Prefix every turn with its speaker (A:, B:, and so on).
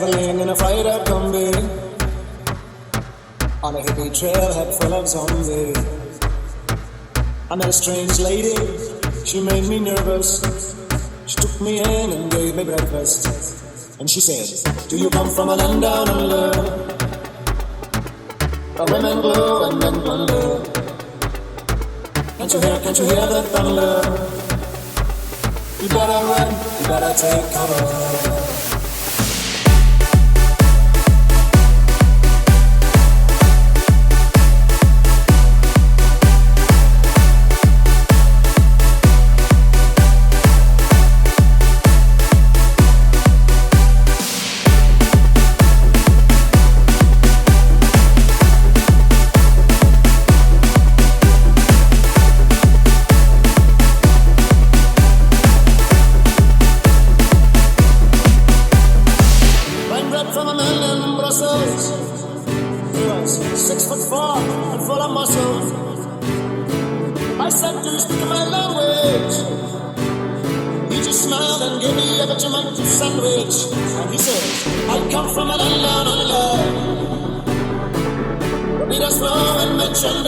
A: traveling in a fighter combi on a hippie trailhead full of zombies. I met a strange lady, she made me nervous. She took me in and gave me breakfast. And she said, do you come from a land down under, where women glow and men plunder? Can't you hear the thunder? You better run, you better take cover. From a man in Brussels, he was 6'4" and full of muscle. I said, do you speak my language? He just smiled and gave me a Vegemite sandwich. And he said, I come from a land down under, where beat us low and mentioned